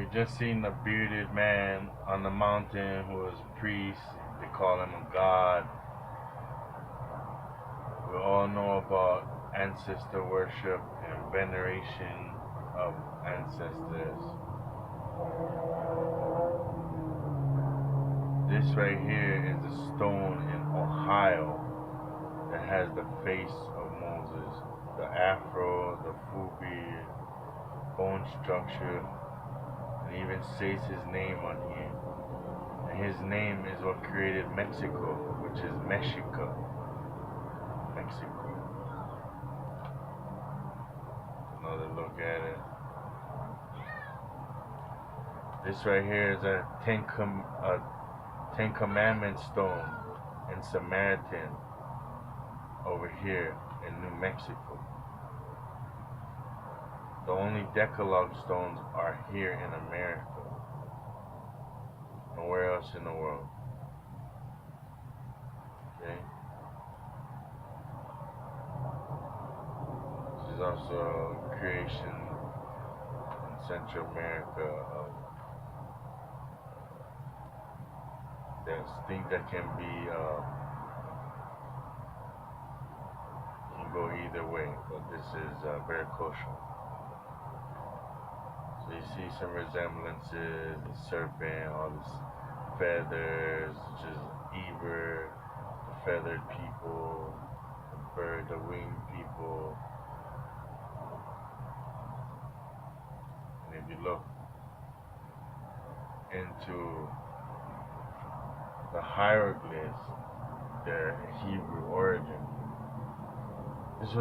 We just seen a bearded man on the mountain who was a priest. They call him a god. We all know about ancestor worship and veneration of ancestors. This right here is a stone in Ohio that has the face of Moses, the afro, the full beard, bone structure, and even says his name on here. And his name is what created Mexico, which is Mexico. Mexico. Another look at it. This right here is a Ten Commandments stone in Samaritan over here in New Mexico. The only Decalogue stones are here in America. Nowhere else in the world. Okay? This is also a creation in Central America of there's things that can be can go either way, but this is very kosher. So you see some resemblances, the serpent, all these feathers, which is Eber, the feathered people, the bird, the winged people. And if you look into the hieroglyphs, their Hebrew origin, this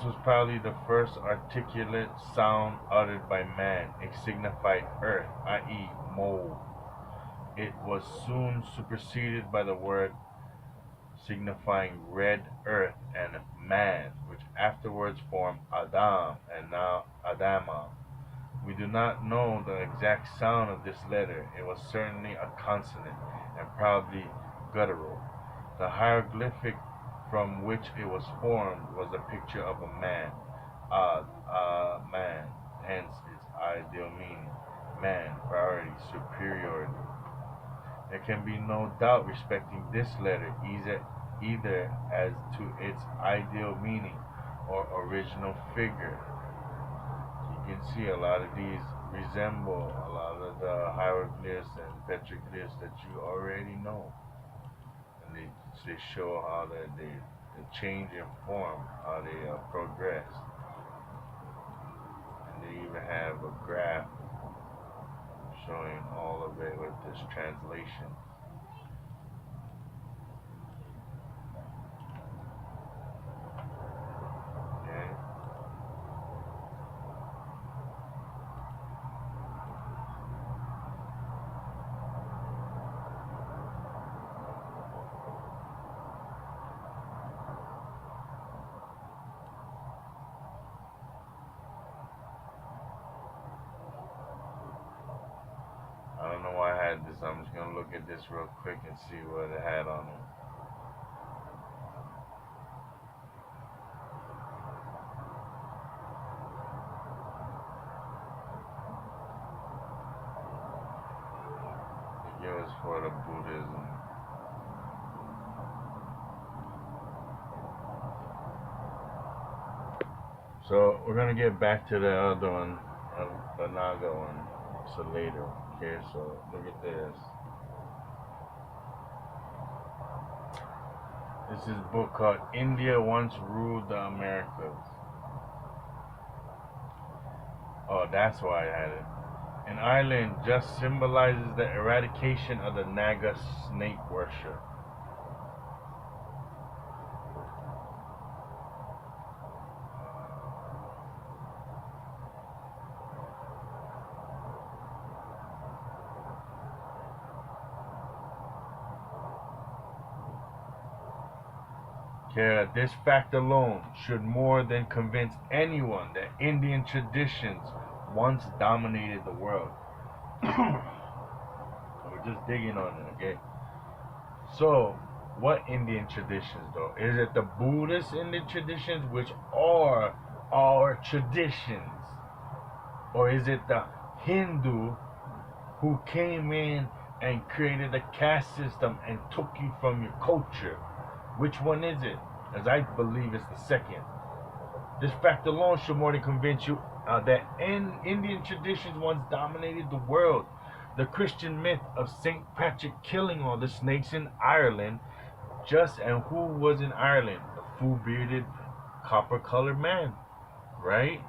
was probably the first articulate sound uttered by man. It signified earth, i.e. mold. It was soon superseded by the word signifying red earth and man, which afterwards formed Adam and now Adama. We do not know the exact sound of this letter. It was certainly a consonant and probably guttural. The hieroglyphic from which it was formed was a picture of a man, man, hence its ideal meaning, man, priority, superiority. There can be no doubt respecting this letter, either as to its ideal meaning or original figure. You can see a lot of these resemble a lot of the hieroglyphs and petroglyphs that you already know. And they show how they change in form, how they progress. And they even have a graph showing all of it with this translation. Okay. I don't know why I had this. I'm just going to look at this real quick and see what it had on it. It was for the Buddhism. So we're going to get back to the other one, the Naga one, so later. Okay, so look at this. This is a book called India Once Ruled the Americas. Oh, that's why I had it. In Ireland just symbolizes the eradication of the Naga snake worship. This fact alone should more than convince anyone that Indian traditions once dominated the world. We're just digging on it, okay? So, what Indian traditions though? Is it the Buddhist Indian traditions, which are our traditions? Or is it the Hindu who came in and created a caste system and took you from your culture. Which one is it? As I believe it's the second. This fact alone should more than convince you that Indian traditions once dominated the world. The Christian myth of St. Patrick killing all the snakes in Ireland, and who was in Ireland? The full-bearded, copper-colored man, right?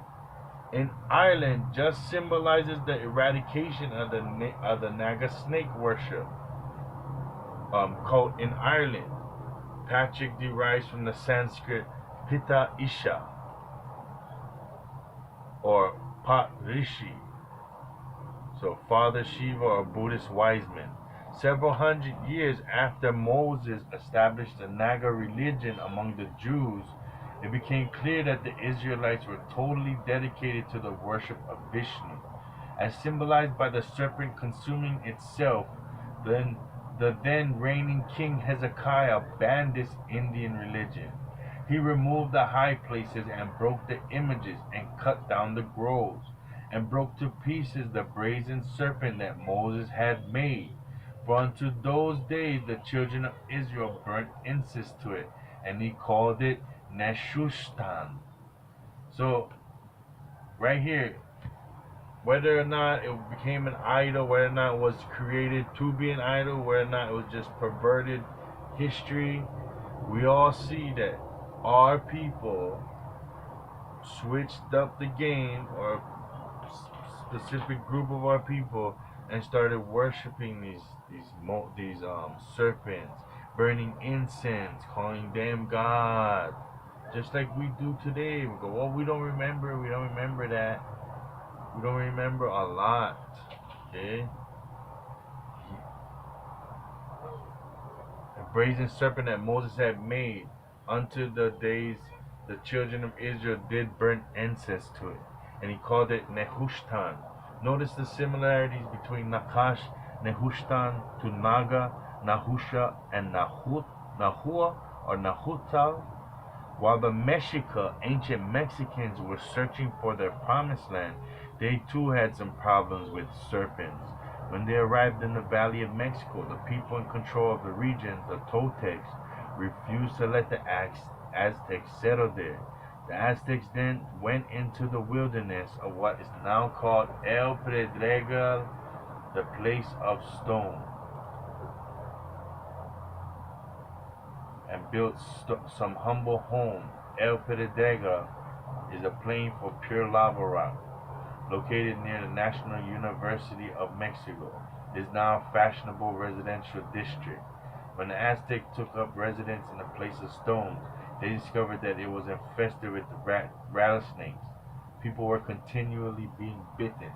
In Ireland, just symbolizes the eradication of the Naga snake worship cult in Ireland. Patrick derives from the Sanskrit Pt3 or Pt3, so Father Shiva or Buddhist wise men. Several hundred years after Moses established the Naga religion among the Jews, it became clear that the Israelites were totally dedicated to the worship of Vishnu, as symbolized by the serpent consuming itself. Then the then reigning king Hezekiah banned this Indian religion. He removed the high places and broke the images and cut down the groves and broke to pieces the brazen serpent that Moses had made. For unto those days the children of Israel burnt incense to it, and he called it Neshushtan. So, right here, whether or not it became an idol, whether or not it was created to be an idol, whether or not it was just perverted history, we all see that our people switched up the game, or a specific group of our people, and started worshiping these serpents, burning incense, calling them God, just like we do today. We go, well, we don't remember that. We don't remember a lot. Okay? A brazen serpent that Moses had made, unto the days the children of Israel did burn incense to it, and he called it Nehushtan. Notice the similarities between Nakash, Nehushtan, to Naga, Nahusha, and Nahua or Nahutal. While the Mexica, ancient Mexicans, were searching for their promised land, they too had some problems with serpents. When they arrived in the Valley of Mexico, the people in control of the region, the Toltecs, refused to let the Aztecs settle there. The Aztecs then went into the wilderness of what is now called El Pedregal, the place of stone, and built some humble home. El Pedregal is a plain for pure lava rock, located near the National University of Mexico. It is now a fashionable residential district. When the Aztecs took up residence in a place of stones, they discovered that it was infested with rattlesnakes. People were continually being bitten.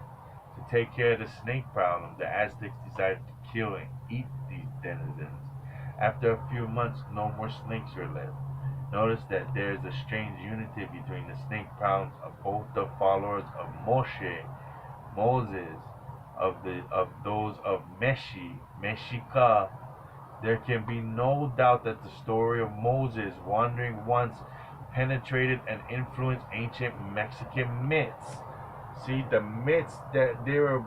To take care of the snake problem, the Aztecs decided to kill and eat these denizens. After a few months, no more snakes were left. Notice that there is a strange unity between the snake problems of both the followers of Moses, of those of Mexica. There can be no doubt that the story of Moses wandering once penetrated and influenced ancient Mexican myths. See, the myths that they were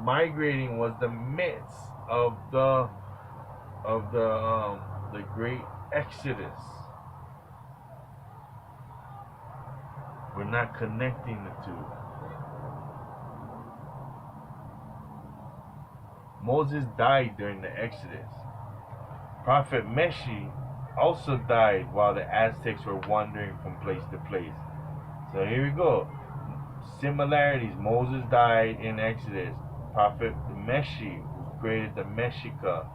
migrating was the myths of the great Exodus. We're not connecting the two. Moses died during the Exodus. Prophet Meshi also died while the Aztecs were wandering from place to place. So here we go. Similarities. Moses died in Exodus. Prophet Meshi, who created the Mexica,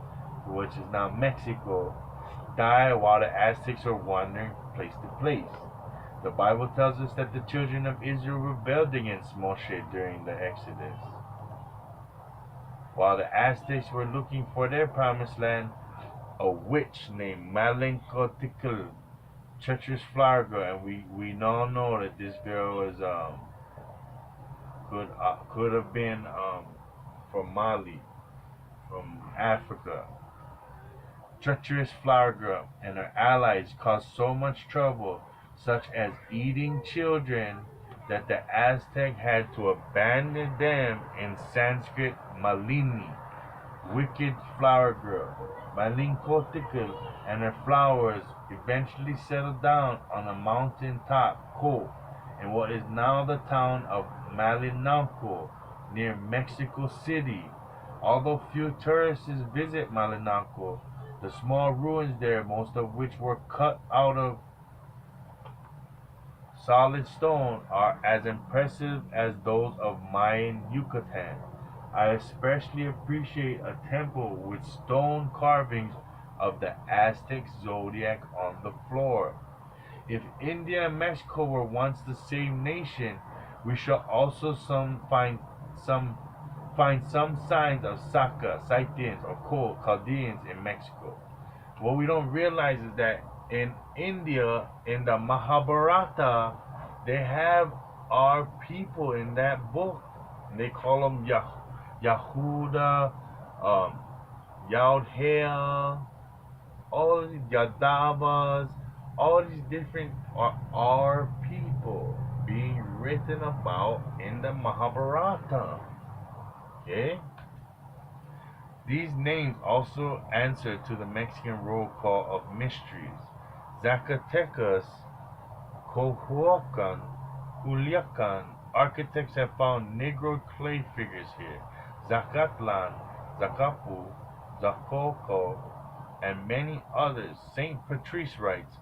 which is now Mexico, died while the Aztecs were wandering from place to place. The Bible tells us that the children of Israel rebelled against Moshe during the Exodus. While the Aztecs were looking for their promised land, a witch named Malenkotikl, treacherous flower girl, and we all know that this girl was could have been from Mali, from Africa. Treacherous flower girl and her allies caused so much trouble, such as eating children, that the Aztec had to abandon them in Sanskrit Malini, wicked flower girl. Malinkotikal and her flowers eventually settled down on a mountain top, Ko, in what is now the town of Malinalco, near Mexico City. Although few tourists visit Malinalco, the small ruins there, most of which were cut out of solid stone, are as impressive as those of Mayan Yucatan. I especially appreciate a temple with stone carvings of the Aztec zodiac on the floor. If India and Mexico were once the same nation, we shall also some find some signs of Saka, Scythians, or Chaldeans in Mexico. What we don't realize is that in India, in the Mahabharata, they have our people in that book. They call them Yahuda, um, Yaudhea, all these Yadavas, all these different are our people being written about in the Mahabharata. Okay? These names also answer to the Mexican roll call of mysteries. Zacatecas, Cohuacan, Culiacan, architects have found Negro clay figures here. Zacatlan, Zacapu, Zacoco, and many others. St. Patrice writes,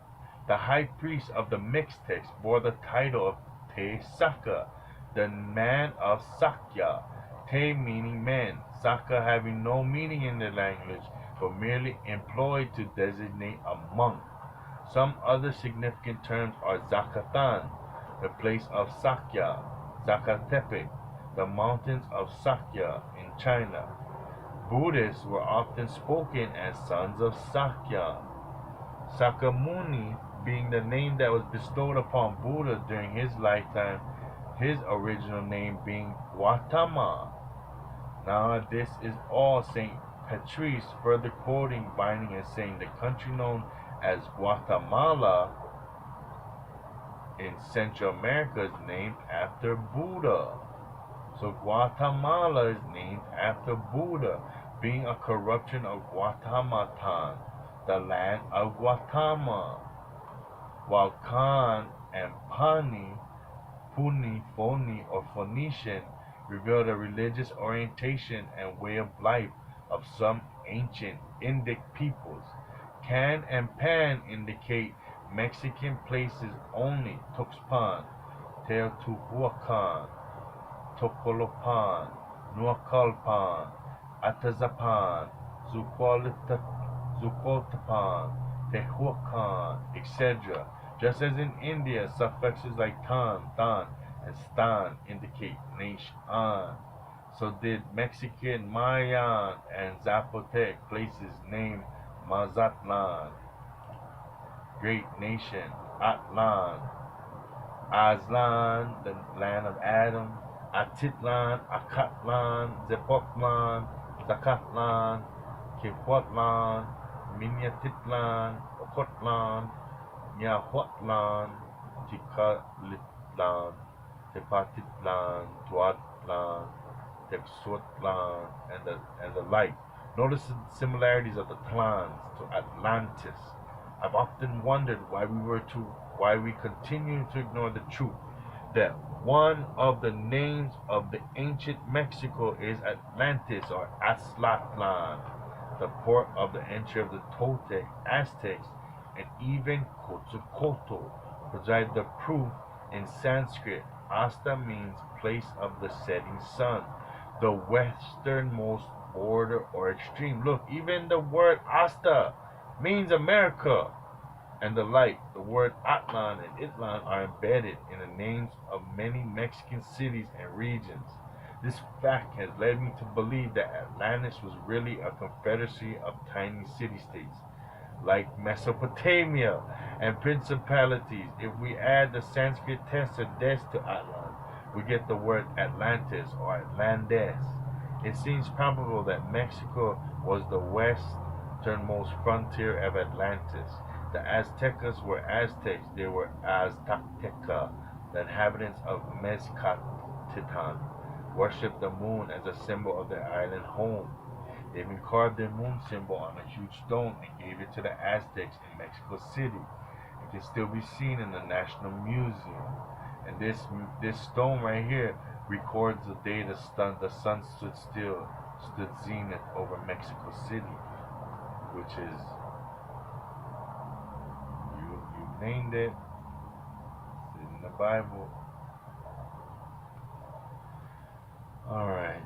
the high priest of the Mixtecs bore the title of Te Saka, the man of Sakya, Te meaning man, Saka having no meaning in the language, but merely employed to designate a monk. Some other significant terms are Zakatan, the place of Sakya, Zakatepec, the mountains of Sakya in China. Buddhists were often spoken as sons of Sakya. Sakamuni being the name that was bestowed upon Buddha during his lifetime, his original name being Gautama. Now this is all St. Patrice further quoting Vining and saying the country known as Guatemala in Central America is named after Buddha. So Guatemala is named after Buddha, being a corruption of Guatamatan, the land of Guatama. While Khan and Pani, Puni, Phoni, or Phoenician reveal the religious orientation and way of life of some ancient Indic peoples. Can and Pan indicate Mexican places only: Tuxpan, Teotihuacan, Tocolopan, Nuacalpan, Atazapan, Zucotapan, Tehuacan, etc. Just as in India, suffixes like tan, dan, and stan indicate nation. So did Mexican Mayan and Zapotec places named Mazatlan, great nation, Atlan, Azlan, the land of Adam, Atitlan, Akatlan, Zepotlan, Zacatlan, Quehuatlan, Minyatitlan, Ocotlan, Yahuatlan, Ticalitlan, Tepatitlan, Tuatlan, Texuatlan, and the like. Notice the similarities of the clans to Atlantis. I've often wondered why we continue to ignore the truth that one of the names of the ancient Mexico is Atlantis or Aztlan, the port of the entry of the Toltec, Aztecs, and even Quetzalcoatl provide the proof in Sanskrit. Asta means place of the setting sun, the westernmost border or extreme. Look, even the word Asta means America and the like. The word Atlan and Itlan are embedded in the names of many Mexican cities and regions. This fact has led me to believe that Atlantis was really a confederacy of tiny city-states, like Mesopotamia and principalities. If we add the Sanskrit tensor des to Atlan, we get the word Atlantis or Atlantes. It seems probable that Mexico was the westernmost frontier of Atlantis. The Aztecas were Aztecs, they were Aztecteca. The inhabitants of Mezcatitan worshipped the moon as a symbol of their island home. They even carved their moon symbol on a huge stone and gave it to the Aztecs in Mexico City. It can still be seen in the National Museum. And this stone right here records the day the sun stood zenith over Mexico City, which is you named it. It's in the Bible. All right.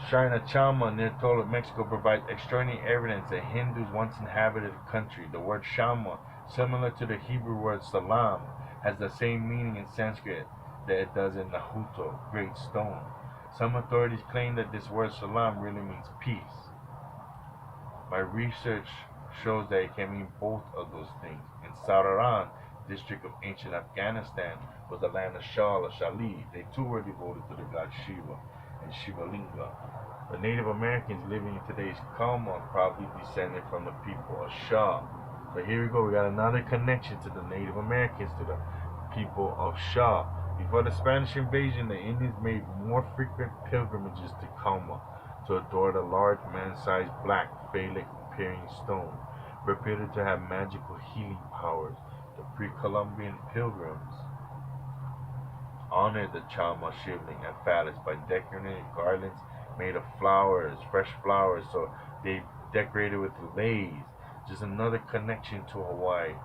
Shrine of Chalma near Tolo, Mexico provides extraordinary evidence that Hindus once inhabited the country. The word Shalma, similar to the Hebrew word Salam, has the same meaning in Sanskrit that it does in Nahuto, great stone. Some authorities claim that this word Salam really means peace. My research shows that it can mean both of those things. In Sararan, district of ancient Afghanistan, was the land of Shal or Shali. They too were devoted to the god Shiva and Shivalinga. The Native Americans living in today's Kalma probably descended from the people of Shah. So here we go, we got another connection to the Native Americans, to the people of Shah. Before the Spanish invasion, the Indians made more frequent pilgrimages to Kalma to adore the large man-sized black phallic appearing stone, reputed to have magical healing powers. The pre-Columbian pilgrims honored the Chalma shivling and phallus by decorating garlands made of flowers, fresh flowers, so they decorated with leis. Just another connection to Hawaii.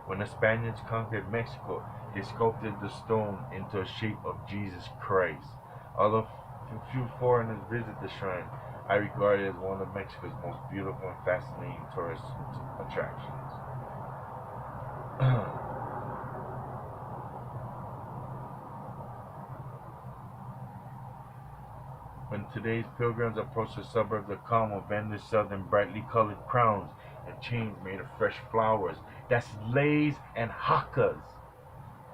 When the Spaniards conquered Mexico, they sculpted the stone into a shape of Jesus Christ. Although few foreigners visit the shrine, I regard it as one of Mexico's most beautiful and fascinating tourist attractions. When today's pilgrims approach the suburbs of Como, vendors sell them brightly colored crowns and chains made of fresh flowers. That's leis and hakas.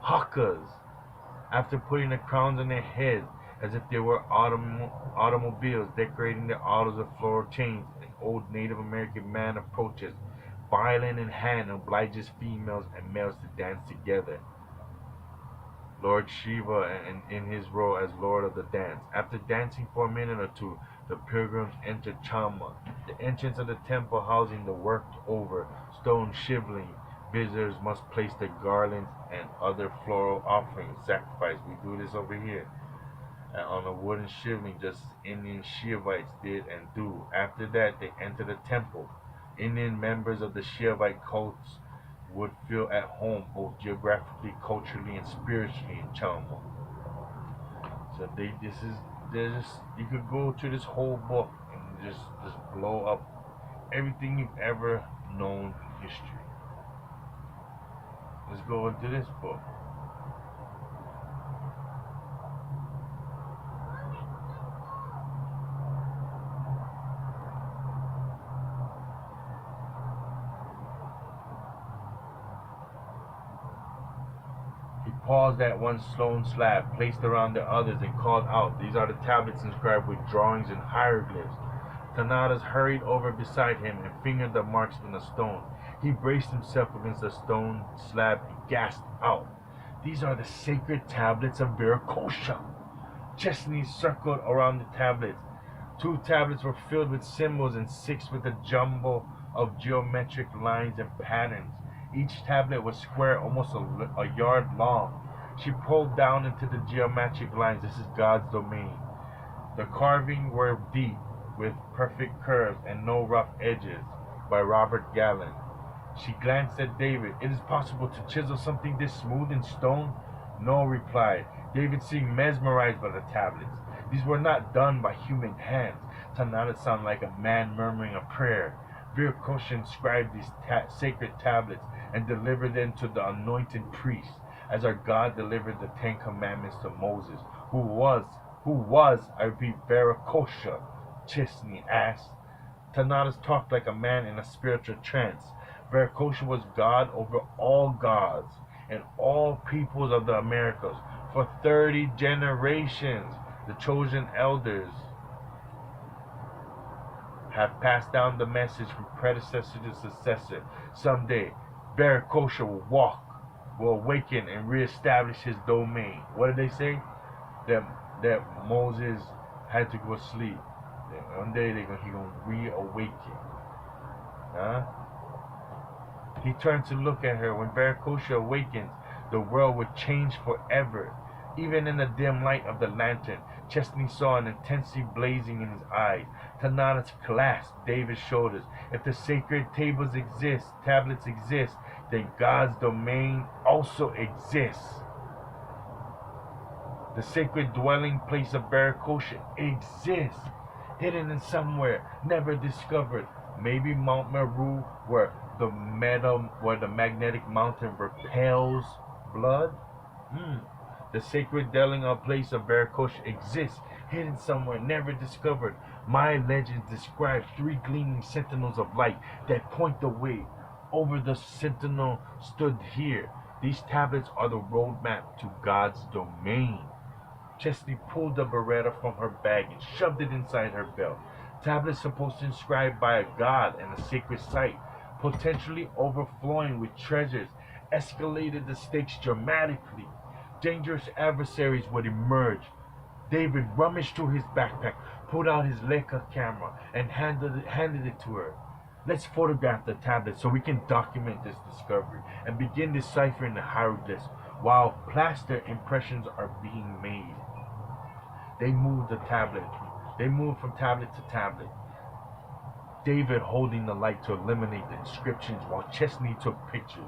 Hakas. After putting the crowns on their heads, as if they were automobiles, decorating their autos with floral chains, an old Native American man approaches, violin in hand, and obliges females and males to dance together. Lord Shiva in his role as Lord of the Dance. After dancing for a minute or two, the pilgrims enter Chalma, the entrance of the temple housing the worked over stone shivling. Visitors must place their garlands and other floral offerings, sacrifice. We do this over here. On a wooden shivling, just as Indian Shivites did and do. After that, they enter the temple. Indian members of the Shivite cults would feel at home both geographically, culturally, and spiritually in Chalma. So you could go through this whole book and just blow up everything you've ever known in history. Let's go into this book. Paused at one stone slab, placed around the others, and called out. These are the tablets inscribed with drawings and hieroglyphs. Tanadas hurried over beside him and fingered the marks in the stone. He braced himself against the stone slab and gasped out. These are the sacred tablets of Viracocha. Chesney circled around the tablets. 2 tablets were filled with symbols and 6 with a jumble of geometric lines and patterns. Each tablet was square, almost a yard long. She pulled down into the geometric lines. This is God's domain. The carving were deep, with perfect curves and no rough edges, by Robert Gallen. She glanced at David. It is possible to chisel something this smooth in stone? No, replied. David seemed mesmerized by the tablets. These were not done by human hands. Tanada sounded like a man murmuring a prayer. Viracocha inscribed these sacred tablets and delivered them to the anointed priest, as our God delivered the 10 Commandments to Moses, who was, I repeat, Viracocha, Chesney asked. Tanadas talked like a man in a spiritual trance. Viracocha was God over all gods and all peoples of the Americas for 30 generations. The chosen elders have passed down the message from predecessor to successor. Someday, Viracocha will awaken and reestablish his domain. What did they say? That Moses had to go sleep. That one day he gonna reawaken. Huh? He turned to look at her. When Viracocha awakens, the world would change forever. Even in the dim light of the lantern, Chesney saw an intensity blazing in his eyes. Tanatas clasped David's shoulders. If the sacred tablets exist, then God's domain also exists. The sacred dwelling place of Viracocha exists, hidden in somewhere, never discovered. Maybe Mount Meru, where the magnetic mountain repels blood. The sacred dwelling place of Viracocha exists, hidden somewhere, never discovered. My legends describe 3 gleaming sentinels of light that point the way. Over the sentinel stood here. These tablets are the roadmap to God's domain. Chesney pulled the beretta from her bag and shoved it inside her belt. Tablets supposed to inscribe by a god and a sacred site, potentially overflowing with treasures, escalated the stakes dramatically. Dangerous adversaries would emerge. David rummaged through his backpack, pulled out his Leica camera, and handed it to her. Let's photograph the tablet so we can document this discovery and begin deciphering the hieroglyphs while plaster impressions are being made. They moved from tablet to tablet. David holding the light to eliminate the inscriptions while Chesney took pictures.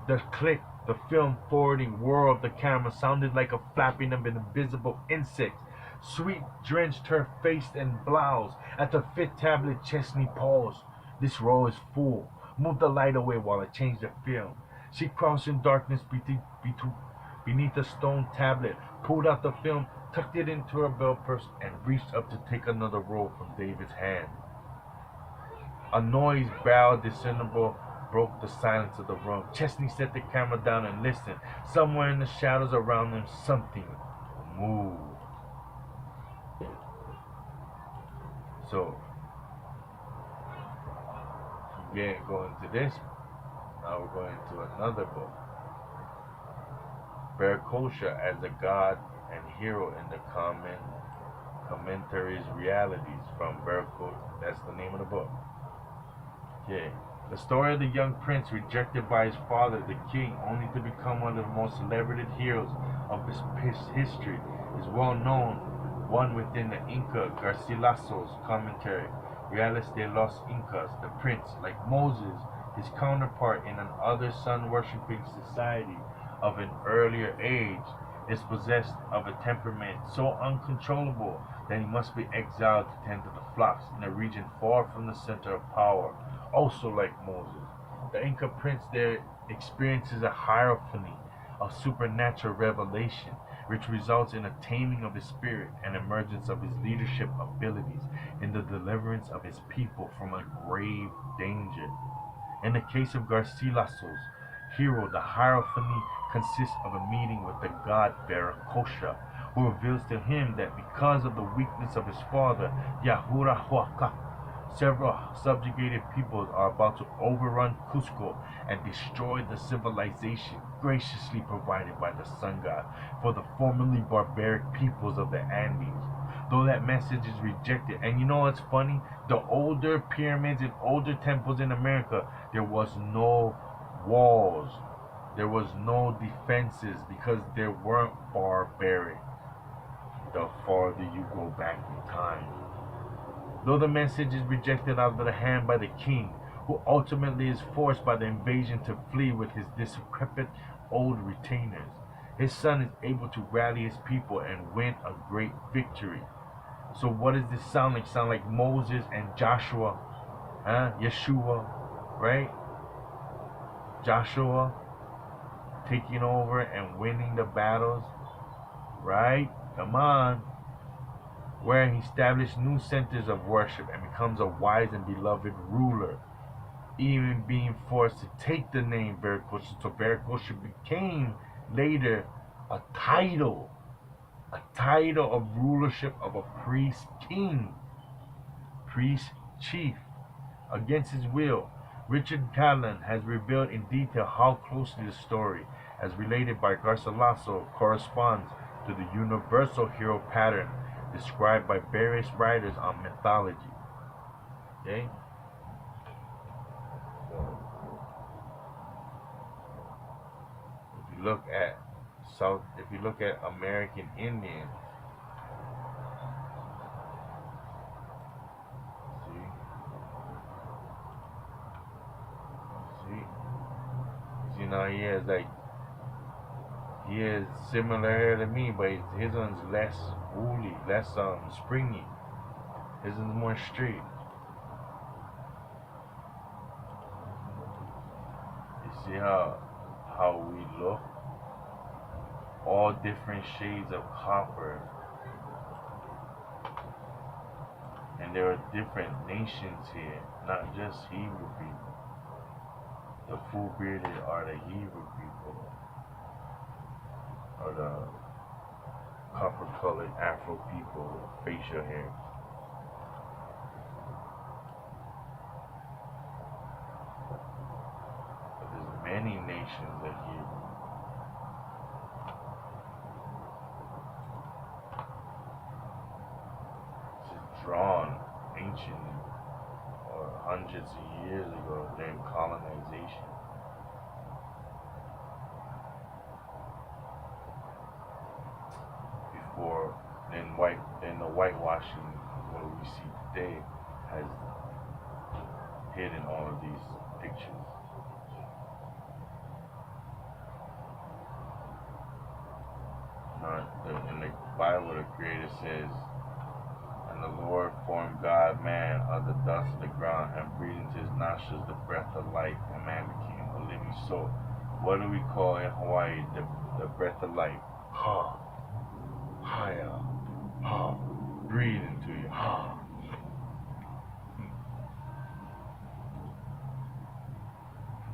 The click, the film forwarding whir of the camera sounded like a flapping of an invisible insect. Sweat drenched her face and blouse. At the 5th tablet, Chesney paused. This row is full. Move the light away while I change the film. She crouched in darkness beneath a stone tablet, pulled out the film, tucked it into her belt purse, and reached up to take another roll from David's hand. A noise, barrel discernible, broke the silence of the room. Chesney set the camera down and listened. Somewhere in the shadows around them, something moved. So, going to this, now we're going to another book. Viracocha as a god and hero in the commentaries realities from Viracocha. That's the name of the book. Okay. The story of the young prince rejected by his father, the king, only to become one of the most celebrated heroes of his history is well known. One within the Inca Garcilaso's commentary, Reales de los Incas. The prince, like Moses, his counterpart in another sun-worshipping society of an earlier age, is possessed of a temperament so uncontrollable that he must be exiled to tend to the flocks in a region far from the center of power. Also like Moses, the Inca prince there experiences a hierophany of supernatural revelation, which results in a taming of his spirit and emergence of his leadership abilities in the deliverance of his people from a grave danger. In the case of Garcilaso's hero, the hierophany consists of a meeting with the god Viracocha, who reveals to him that because of the weakness of his father, Yahuarahuaca, several subjugated peoples are about to overrun Cusco and destroy the civilization graciously provided by the sun god for the formerly barbaric peoples of the Andes. Though that message is rejected, and you know what's funny? The older pyramids and older temples in America, there was no walls, there was no defenses because they weren't barbaric. The farther you go back in time. Though the message is rejected out of the hand by the king, who ultimately is forced by the invasion to flee with his decrepit old retainers, his son is able to rally his people and win a great victory. So what does this sound like? Sound like Moses and Joshua, Yeshua, right? Joshua taking over and winning the battles, right? Come on. Where he established new centers of worship and becomes a wise and beloved ruler, even being forced to take the name Viracocha. So Viracocha became later a title of rulership of a priest king. priest chief. Against his will, Richard Callan has revealed in detail how closely the story, as related by Garcilaso, corresponds to the universal hero pattern described by various writers on mythology. Okay? So, if you look at American Indians, see, see, you know, he is similar to me, but his one's less woolly, less springy. His one's more straight. You see how we look, all different shades of copper, and there are different nations here, not just Hebrew people. The full bearded are the Hebrew people, or the copper colored Afro people with facial hair. But there's many nations of Hebrew. Drawn anciently or hundreds of years ago during colonization. Before then the whitewashing what we see today has hidden all of these pictures. In the Bible the Creator says, and the Lord formed God man of the dust of the ground and breathed into his nostrils the breath of life, and man became a living soul. What do we call in Hawaii the breath of life? Ha. Haya. Ha. Breathe into you. Ha.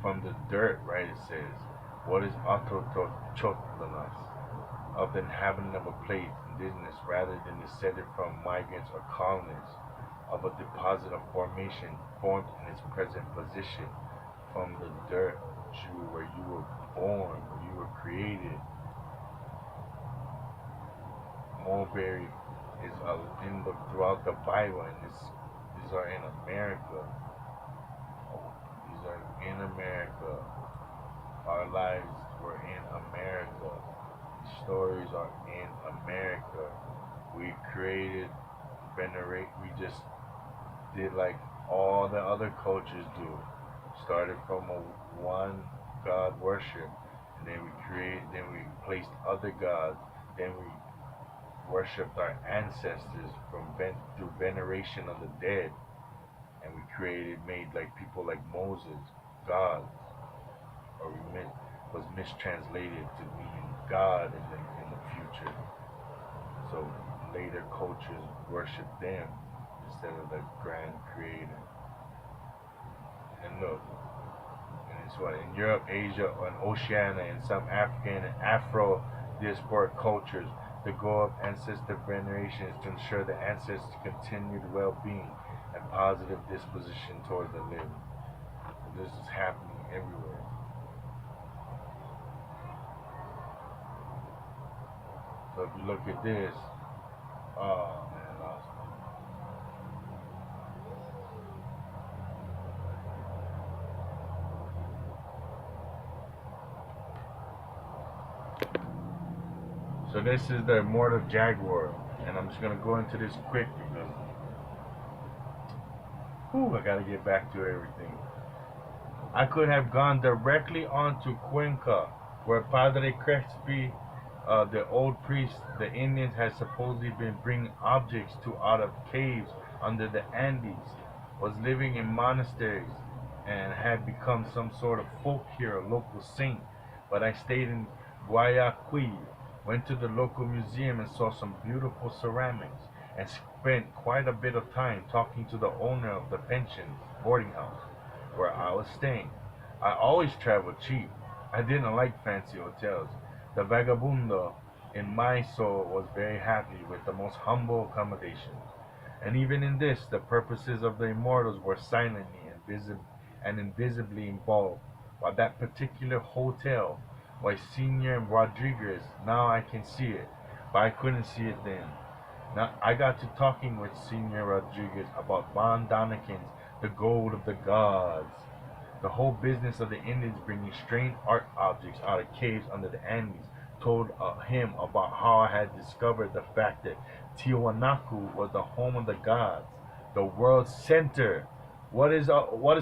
From the dirt, right, it says, what is autochthonous? Of the inhabitant of a place, indigenous, rather than descended from migrants or colonists, of a deposit of formation formed in its present position, from the dirt, Jew, where you were born, where you were created. Mulberry is throughout the Bible, and these are in America. These are in America. Our lives were in America. Stories are in America. We created, venerate, we just did like all the other cultures do. Started from one God worship, and then we placed other gods, then we worshipped our ancestors through veneration of the dead, and we made like people like Moses, gods, or was mistranslated to mean God in the future. So later cultures worship them instead of the grand creator. And look, and it's what in Europe, Asia, and Oceania, and some African and Afro diasporic cultures, the goal of ancestor veneration is to ensure the ancestors' continued well-being and positive disposition toward the living. And this is happening everywhere. So if you look at this, oh man, I lost it. So this is the immortal jaguar, and I'm just gonna go into this quick because, I gotta get back to everything. I could have gone directly on to Cuenca, where Padre Crespi, the old priest the Indians had supposedly been bringing objects to out of caves under the Andes, was living in monasteries, and had become some sort of folk hero, local saint. But I stayed in Guayaquil, went to the local museum and saw some beautiful ceramics, and spent quite a bit of time talking to the owner of the pension boarding house where I was staying. I always traveled cheap. I didn't like fancy hotels. The vagabundo in my soul was very happy with the most humble accommodations. And even in this, the purposes of the immortals were silently and invisibly involved. While that particular hotel, why Senior and Rodriguez, now I can see it, but I couldn't see it then. Now I got to talking with Senior Rodriguez about Von Daniken's The Gold of the Gods. The whole business of the Indians bringing strange art objects out of caves under the Andes told him about how I had discovered the fact that Tiwanaku was the home of the gods, the world's center. What is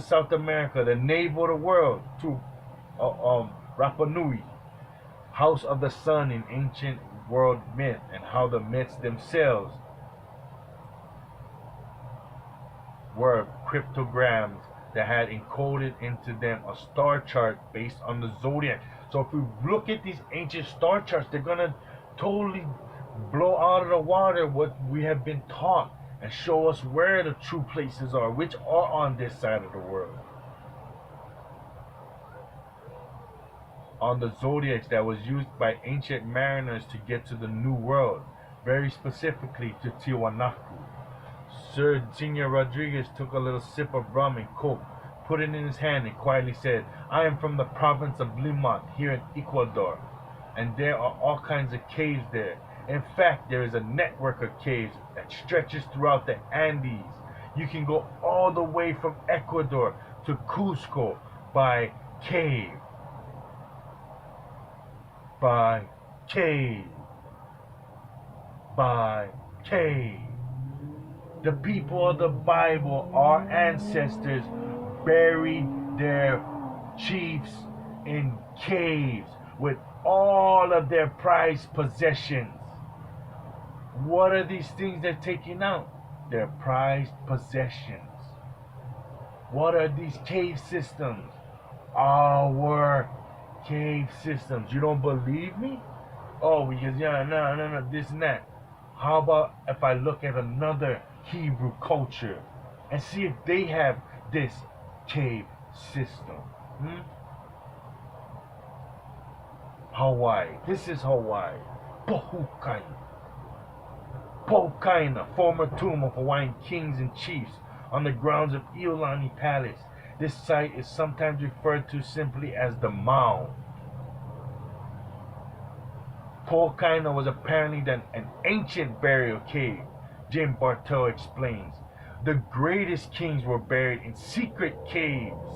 South America? The navel of the world. To Rapa Nui, house of the sun in ancient world myth, and how the myths themselves were cryptograms that had encoded into them a star chart based on the zodiac. So if we look at these ancient star charts, they're gonna totally blow out of the water what we have been taught and show us where the true places are, which are on this side of the world. On the zodiacs that was used by ancient mariners to get to the New World, very specifically to Tiwanaku. Sir Senor Rodriguez took a little sip of rum and coke, put it in his hand, and quietly said, I am from the province of Limon, here in Ecuador, and there are all kinds of caves there. In fact, there is a network of caves that stretches throughout the Andes. You can go all the way from Ecuador to Cusco by cave. By cave. By cave. The people of the Bible, our ancestors, buried their chiefs in caves with all of their prized possessions. What are these things they're taking out? Their prized possessions. What are these cave systems? Our cave systems. You don't believe me? Oh, because no, this and that. How about if I look at another Hebrew culture and see if they have this cave system? Hawaii. This is Hawaii. Pohukaina. Pohukaina, former tomb of Hawaiian kings and chiefs on the grounds of Iolani Palace. This site is sometimes referred to simply as the mound. Pohukaina was apparently an ancient burial cave. Jim Bartel explains. The greatest kings were buried in secret caves.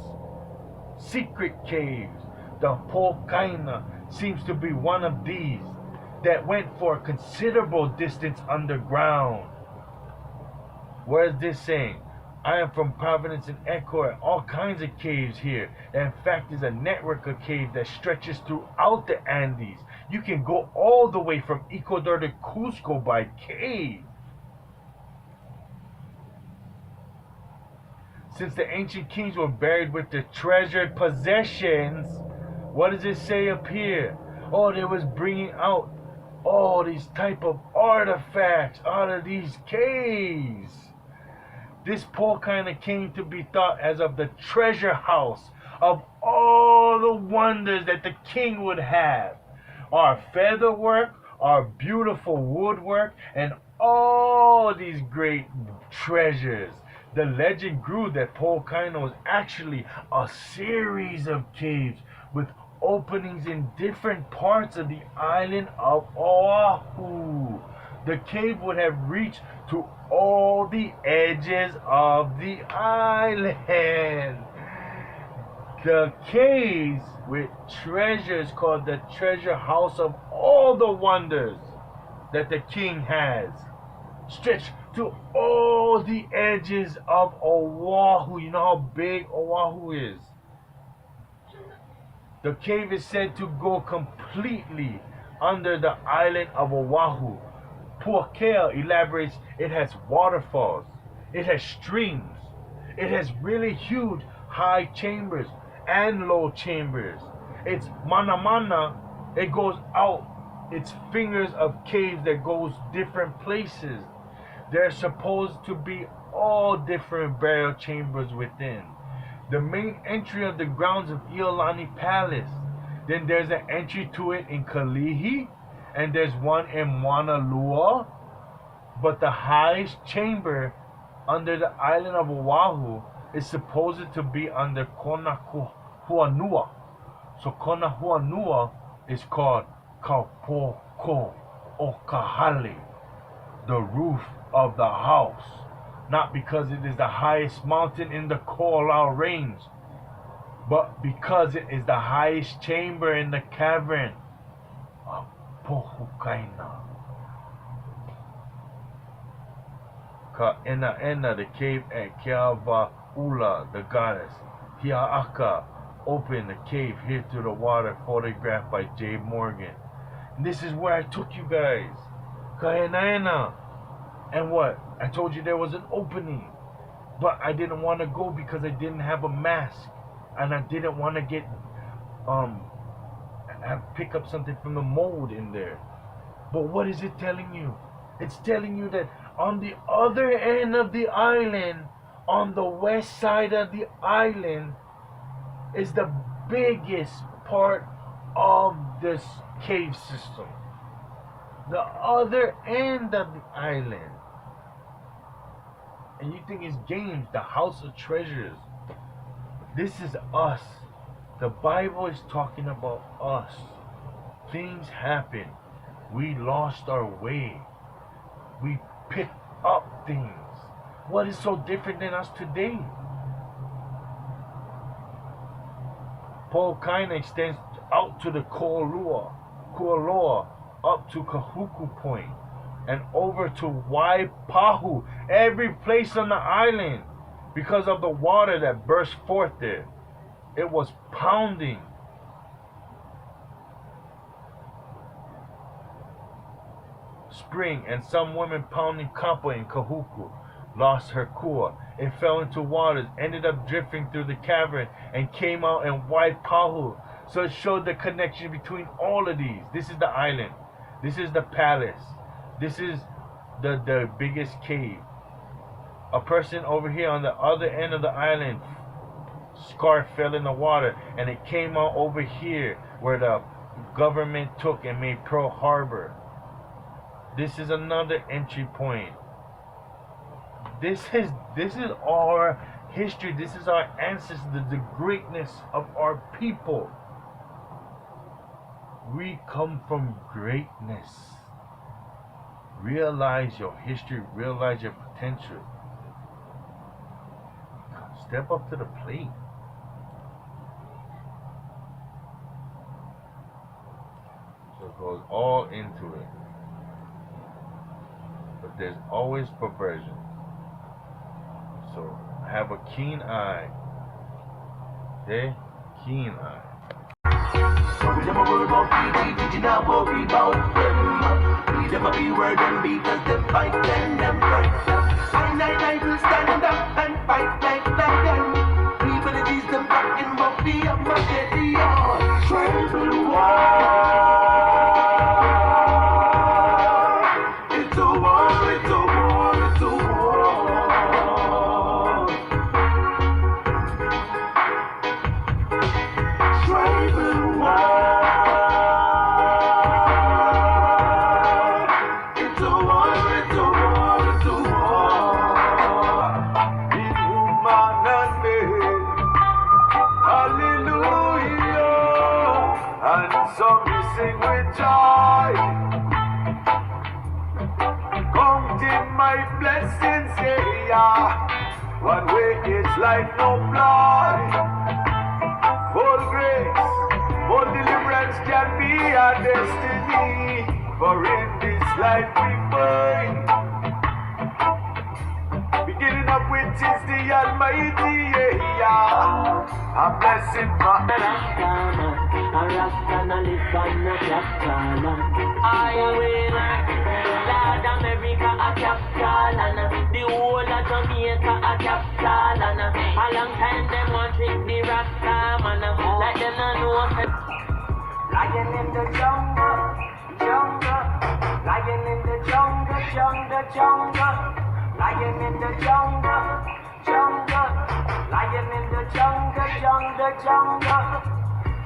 Secret caves. The Pohukaina seems to be one of these that went for a considerable distance underground. What is this saying? I am from Providence in Ecuador, all kinds of caves here. In fact, there's a network of caves that stretches throughout the Andes. You can go all the way from Ecuador to Cusco by cave. Since the ancient kings were buried with their treasured possessions, what does it say up here? Oh, they was bringing out all these type of artifacts out of these caves. This Pohukaina came to be thought as of the treasure house of all the wonders that the king would have. Our feather work, our beautiful woodwork, and all these great treasures. The legend grew that Pohukaina was actually a series of caves with openings in different parts of the island of Oahu. The cave would have reached to all the edges of the island. The caves with treasures called the treasure house of all the wonders that the king has stretch to all the edges of Oahu. You know how big Oahu is? The cave is said to go completely under the island of Oahu. Puakea elaborates, it has waterfalls, it has streams, it has really huge high chambers and low chambers. It's mana, it goes out, it's fingers of caves that goes different places. They're supposed to be all different burial chambers within. The main entry of the grounds of Iolani Palace. Then there's an entry to it in Kalihi, and there's one in Mauna Lua. But the highest chamber under the island of Oahu is supposed to be under Konahuanua. So Konahuanua is called Kaupoko Okahale, the roof of the house. Not because it is the highest mountain in the Ko'olau Range, but because it is the highest chamber in the cavern of Pohukaina. Ka'ena, the cave at Keawaula, the goddess. Hia'aka opened the cave here through the water, photographed by J. Morgan. And this is where I took you guys. Ka'ena. And what? I told you there was an opening. But I didn't want to go because I didn't have a mask. And I didn't want to get, pick up something from the mold in there. But what is it telling you? It's telling you that on the other end of the island, on the west side of the island, is the biggest part of this cave system. The other end of the island. And you think it's games, the house of treasures. This is us. The Bible is talking about us. Things happen. We lost our way. We picked up things. What is so different than us today? Pohukaina extends out to the Kualoa, up to Kahuku Point, and over to Waipahu, every place on the island, because of the water that burst forth there. It was pounding. Spring, and some women pounding kapa in Kahuku lost her kua. It fell into waters, ended up drifting through the cavern, and came out in Waipahu. So it showed the connection between all of these. This is the island. This is the palace. This is the biggest cave. A person over here on the other end of the island, scarf fell in the water, and it came out over here where the government took and made Pearl Harbor. This is another entry point. This is our history. This is our ancestors, the greatness of our people. We come from greatness. Realize your history. Realize your potential. Step up to the plate. So it goes all into it. But there's always perversion. So have a keen eye. Okay? Keen eye. We never worry about PD, we do not worry about them. We never be where them because them fight them fight. I will stand up and fight like them. People that is them back in Buffy of my daddy. Tribal war. It's a war, it's a war, it's a war. Tribal war. It's a war, it's a war, it's a war. In woman and man, hallelujah. And some we sing with joy. Counting my blessings, yeah. One way is life, no blood. Full grace, full deliverance can be our destiny. For in this life we find, beginning up with is the Almighty, yeah. A blessing for a Rasta na live on a capital. I will Lord America a capital, the whole of Jamaica a capital. A long time them want trick the Rasta man, like them no know. Lion in the jungle, jungle. Lion in the jungle, jungle, jungle. Lion in the jungle, jungle. Lion in the jungle, jungle, jungle.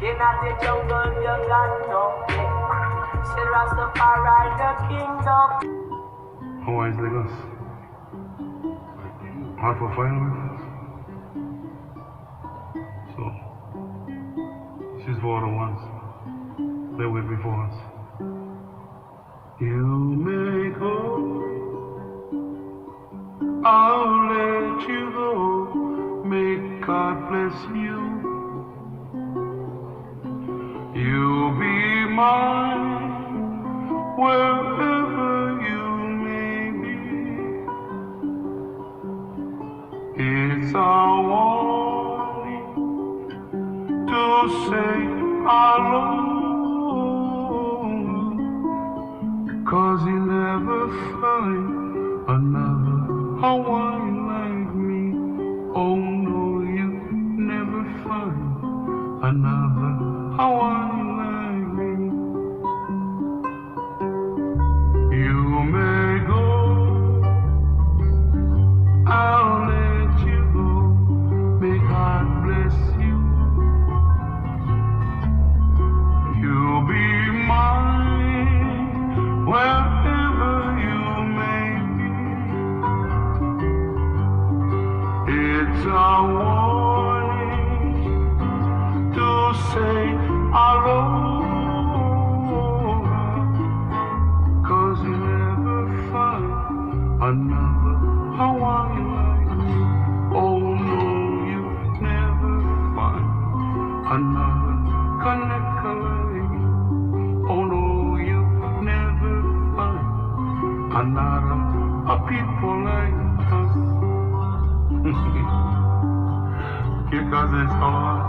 In the jungle, you got no king. Still Rastafari the kingdom. How is Lagos? hard for fighting with us. So, this is for the ones that went before us. You may go, I'll let you go. May God bless you. You'll be mine wherever you may be. It's our warning to say our Lord, 'cause you never find another Hawaiian like me. Oh no, you never find another Hawaiian like me. You may go, I'll let you go. May God bless you. You'll be mine wherever you may be. It's a warning to say aloha, 'cause you never find another Hawaiian like me. Oh no, you never find another Kanaka like me. Oh no, you never find another a people like us. Because it's all